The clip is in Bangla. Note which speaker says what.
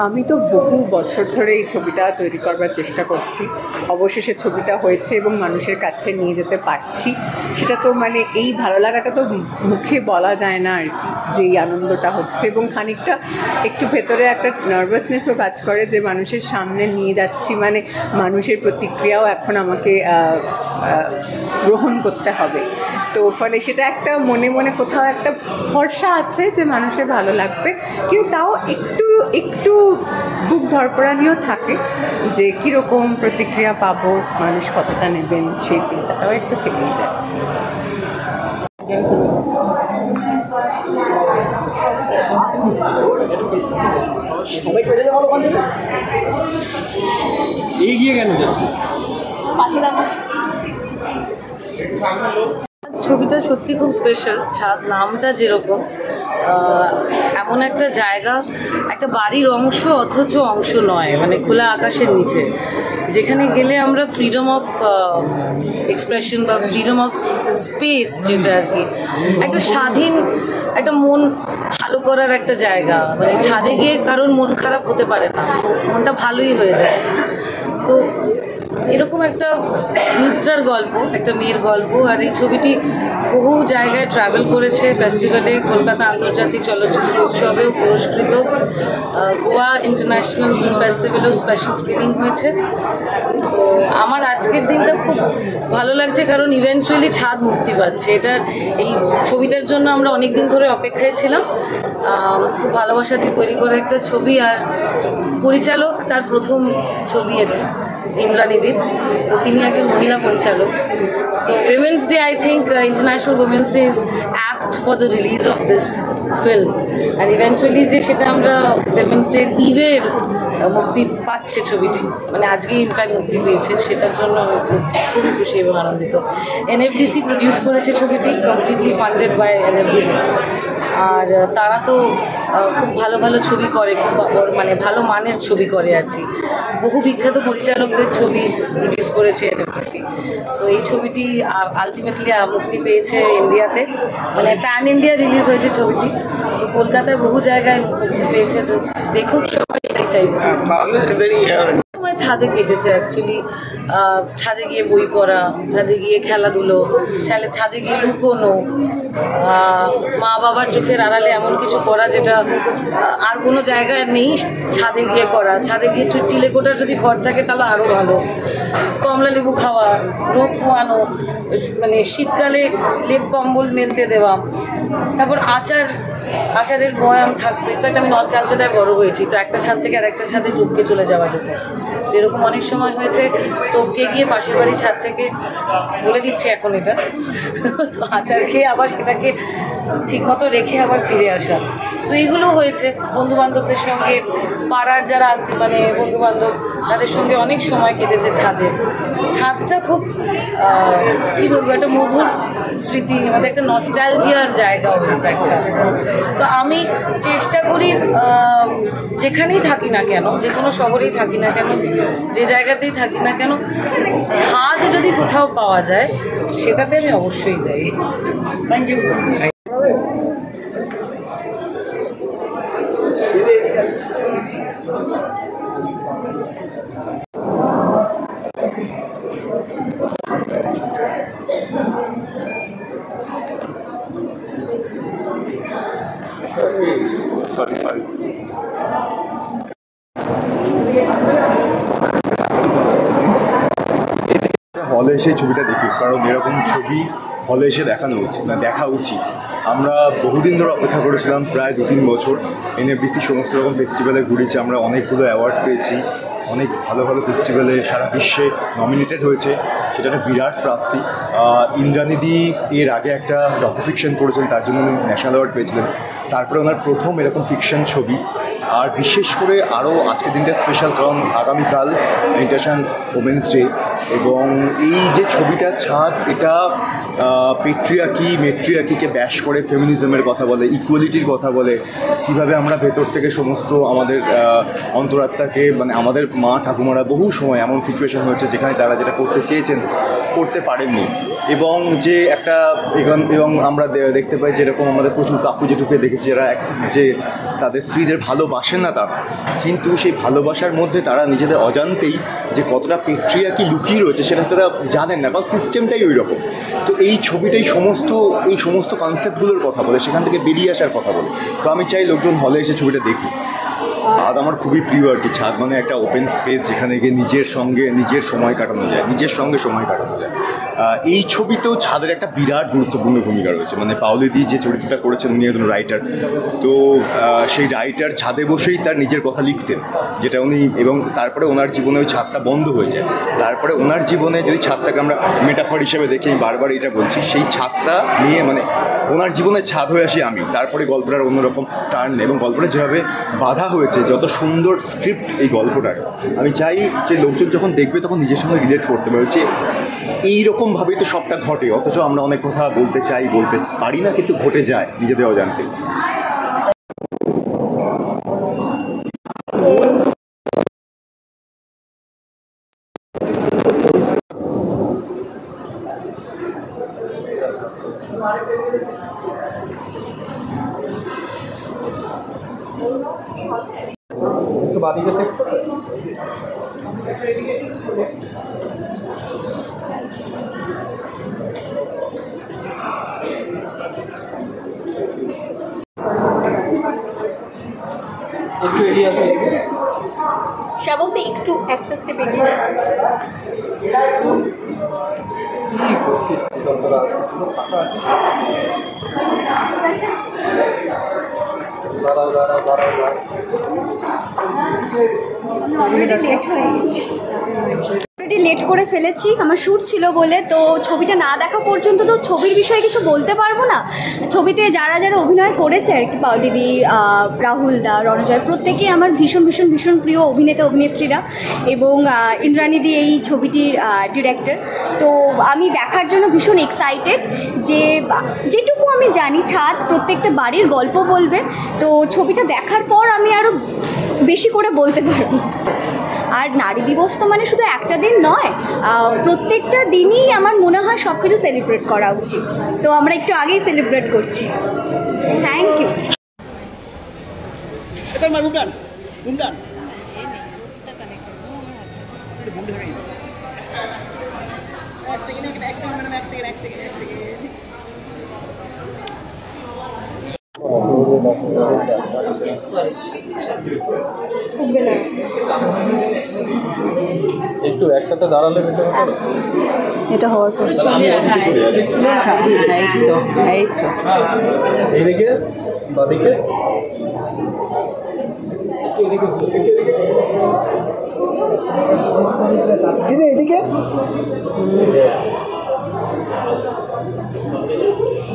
Speaker 1: আমি তো বহু বছর ধরে এই ছবিটা তৈরি করবার চেষ্টা করছি। অবশেষে ছবিটা হয়েছে এবং মানুষের কাছে নিয়ে যেতে পারছি। সেটা তো মানে এই ভালো লাগাটা তো মুখে বলা যায় না আর কি, যে এই আনন্দটা হচ্ছে। এবং খানিকটা একটু ভেতরে একটা নার্ভাসনেসও কাজ করে যে মানুষের সামনে নিয়ে যাচ্ছি, মানে মানুষের প্রতিক্রিয়াও এখন আমাকে গ্রহণ করতে হবে। তো ফলে সেটা একটা মনে মনে কোথাও একটা ভরসা আছে যে মানুষের ভালো লাগবে, কিন্তু তাও একটু একটু বুক ধরপড়ানিও থাকে যে কীরকম প্রতিক্রিয়া পাবো, মানুষ কতটা নেবেন, সেই চিন্তাটাও একটু থেকেই যায়।
Speaker 2: এগিয়ে কেন যাচ্ছে?
Speaker 3: ছবিটা সত্যি খুব স্পেশাল। ছাদ নামটা যেরকম, এমন একটা জায়গা, একটা বাড়ির অংশ অথচ অংশ নয়, মানে খোলা আকাশের নিচে, যেখানে গেলে আমরা ফ্রিডম অফ এক্সপ্রেশন বা ফ্রিডম অফ স্পেস, যেটা আর কি একটা স্বাধীন, একটা মন ভালো করার একটা জায়গা। মানে ছাদে গিয়ে কারোর মন খারাপ হতে পারে না, মনটা ভালোই হয়ে যায়। তো এরকম একটা নৃত্যের গল্প, একটা মেয়ের গল্প। আর এই ছবিটি বহু জায়গায় ট্রাভেল করেছে, ফেস্টিভ্যালে, কলকাতা আন্তর্জাতিক চলচ্চিত্র উৎসবেও পুরস্কৃত, গোয়া ইন্টারন্যাশনাল ফিল্ম ফেস্টিভ্যালেও স্পেশাল স্ক্রিনিং হয়েছে। তো আমার আজকের দিনটা খুব ভালো লাগছে, কারণ ইভেন্চুয়ালি ছাদ মুক্তি পাচ্ছে। এটার এই ছবিটার জন্য আমরা অনেক দিন ধরে অপেক্ষায় ছিলাম। খুব ভালোবাসা দিয়ে তৈরি করা একটা ছবি, আর পরিচালক তার প্রথম ছবি এটা, ইন্দ্রাণীদির। তো তিনি একজন মহিলা পরিচালক। So women's day, I think international women's day is apt for the release of this film. আর ইভেন্চুয়ালি যে সেটা আমরা উইমেন্স ডে ইভের মুক্তি পাচ্ছে ছবিটি, মানে আজকেই ইনফ্যাক্ট মুক্তি পেয়েছে, সেটার জন্য আমি খুবই খুশি এবং আনন্দিত। এনএফডিসি প্রডিউস করেছে ছবিটি, কমপ্লিটলি ফান্ডেড বাই এনএফডিসি। আর তারা তো খুব ভালো ভালো ছবি করে, খুব মানে ভালো মানের ছবি করে আর কি। বহু বিখ্যাত পরিচালকদের ছবি প্রডিউস করেছে এনএফডিসি। সো এই ছবিটি আলটিমেটলি মুক্তি পেয়েছে ইন্ডিয়াতে, মানে প্যান ইন্ডিয়া রিলিজ হয়েছে ছবিটি। তো কলকাতায় বহু জায়গায় মুক্তি পেয়েছে, যে দেখুক সবাই, এটাই চাইবে। সময় ছাদে কেটেছে অ্যাকচুয়ালি। ছাদে গিয়ে বই পড়া, ছাদে গিয়ে খেলাধুলো, ছাদে গিয়ে লুকোনো, মা বাবার চোখের আড়ালে এমন কিছু করা যেটা আর কোনো জায়গায় নেই, ছাদে গিয়ে করা। ছাদে গিয়ে চিলেকোটার যদি ঘর থাকে তাহলে আরও ভালো। কমলা লেবু খাওয়া, রোগ পোয়ানো, মানে শীতকালে লেপ কম্বল মেলতে দেওয়া, তারপর আচারের বয়াম থাকতো। ইনফ্যাক্ট আমি নর্থ ক্যালকাটায় বড় হয়েছি, তো একটা ছাদ থেকে আর একটা ছাদে টপকে চলে যাওয়া যেত। সেরকম অনেক সময় হয়েছে টপকে গিয়ে পাশের বাড়ির ছাদ থেকে, বলে দিচ্ছে এখন এটা, তো আচার খেয়ে আবার সেটাকে ঠিকমতো রেখে আবার ফিরে আসা। সো এইগুলো হয়েছে বন্ধুবান্ধবদের সঙ্গে, পাড়ার যারা মানে বন্ধুবান্ধব, তাদের সঙ্গে অনেক সময় কেটেছে ছাদে। ছাদটা খুব কী বলবো, একটা মধুর স্মৃতি, আমাদের একটা নস্টালজিয়ার জায়গা ইনফ্যাক্ট ছাদ। তো আমি চেষ্টা করি যেখানেই থাকি না কেন, যে কোনো শহরেই থাকি না কেন, যে জায়গাতেই থাকি না কেন, ছাদ যদি কোথাও পাওয়া যায় সেটাতে আমি অবশ্যই যাই। Thank you.
Speaker 4: হলে এসে ছবিটা দেখি, কারণ এরকম ছবি হলে এসে দেখা উচিত। আমরা বহুদিন ধরে অপেক্ষা করেছিলাম, প্রায় 2-3 বছর। এনএফডিসি সমস্ত রকম ফেস্টিভ্যালে ঘুরেছি, আমরা অনেকগুলো অ্যাওয়ার্ড পেয়েছি, অনেক ভালো ভালো ফেস্টিভ্যালে সারা বিশ্বে নমিনেটেড হয়েছে, সেটা একটা বিরাট প্রাপ্তি। ইন্দ্রাণীদি এর আগে একটা ডকুফিকশন করেছেন, তার জন্য উনি ন্যাশনাল অ্যাওয়ার্ড পেয়েছিলেন। তারপরে ওনার প্রথম এরকম ফিকশন ছবি। আর বিশেষ করে আরও আজকের দিনটা স্পেশাল, কারণ আগামীকাল ইন্টারন্যাশনাল উমেন্স ডে, এবং এই যে ছবিটা ছাদ, এটা মেট্রিয়াকিকে ব্যাশ করে ফেমিনিজমের কথা বলে, ইকুয়ালিটির কথা বলে, কীভাবে আমরা ভেতর থেকে সমস্ত আমাদের অন্তরাত্মাকে, মানে আমাদের মা ঠাকুমারা বহু সময় এমন সিচুয়েশন হয়েছে যেখানে তারা যেটা করতে চেয়েছেন করতে পারেননি, এবং যে একটা এবং আমরা দেখতে পাই যেরকম আমাদের প্রচুর কাকু জেঠুকে দেখেছি যারা যে তাদের স্ত্রীদের ভালোবাসেন না তারা, কিন্তু সেই ভালোবাসার মধ্যে তারা নিজেদের অজান্তেই যে কতটা পেট্রিয়ার্কি লুকিয়ে রয়েছে সেটা তারা জানেন না, কারণ সিস্টেমটাই ওই রকম। তো এই ছবিটাই সমস্ত কনসেপ্টগুলোর কথা বলে, সেখান থেকে বেরিয়ে আসার কথা বলে। তো আমি চাই লোকজন হলে এসে ছবিটা দেখি। ছাদ আমার খুবই প্রিয় আর কি। ছাদ মানে একটা ওপেন স্পেস যেখানে গিয়ে নিজের সময় কাটানো যায়, নিজের সঙ্গে সময় কাটানো যায়। এই ছবিতেও ছাদের একটা বিরাট গুরুত্বপূর্ণ ভূমিকা রয়েছে। মানে পাওলিদি যে চরিত্রটা করেছেন উনি একজন রাইটার, তো সেই রাইটার ছাদে বসেই তার নিজের কথা লিখতেন, যেটা উনি, এবং তারপরে ওনার জীবনে ওই ছাদটা বন্ধ হয়ে যায়। তারপরে ওনার জীবনে যদি ছাদটাকে আমরা মেটাফর হিসেবে দেখি, আমি বারবার এটা বলছি, সেই ছাদটা নিয়ে মানে ওনার জীবনে ছাদ হয়ে আসি আমি। তারপরে গল্পটার অন্যরকম টার্ন এবং গল্পটা যেভাবে বাধা হয়েছে, যত সুন্দর স্ক্রিপ্ট এই গল্পটার, আমি চাই যে লোকজন যখন দেখবে তখন নিজের সঙ্গে রিলেট করতে পারবে যে এইরকমভাবেই তো সবটা ঘটে, অথচ আমরা অনেক কথা বলতে চাই, বলতে পারি না, কিন্তু ঘটে যায় নিজেদের অজান্তে।
Speaker 2: বাদিকে সেট করতে একটু এগিয়ে আসো।
Speaker 5: শ্রাবন্তী একটু একটা স্টেপ এগিয়ে আছে।
Speaker 6: অলরেডি লেট করে ফেলেছি, আমার শ্যুট ছিল বলে। তো ছবিটা না দেখা পর্যন্ত তো ছবির বিষয়ে কিছু বলতে পারবো না। ছবিতে যারা যারা অভিনয় করেছে আর কি, পাউলিদি, রাহুল দা, রণজয়, প্রত্যেকেই আমার ভীষণ ভীষণ ভীষণ প্রিয় অভিনেতা অভিনেত্রীরা, এবং ইন্দ্রাণীদি এই ছবিটির ডিরেক্টর। তো আমি দেখার জন্য ভীষণ এক্সাইটেড। যেটুকু আমি জানি, ছাদ প্রত্যেকটা বাড়ির গল্প বলবে। তো ছবিটা দেখার পর আমি আরও বেশি করে বলতে পারবো। আর নারী দিবস তো মানে শুধু একটা দিন নয়, প্রত্যেকটা দিনই আমার মনে হয় সব কিছু সেলিব্রেট করা উচিত। তো আমরা একটু আগেই সেলিব্রেট করছি। Thank you.
Speaker 2: একটু একসাথে দাঁড়ালে
Speaker 1: এটা হওয়ার পর এই তো
Speaker 2: এইদিকে বাদিকে এদিকে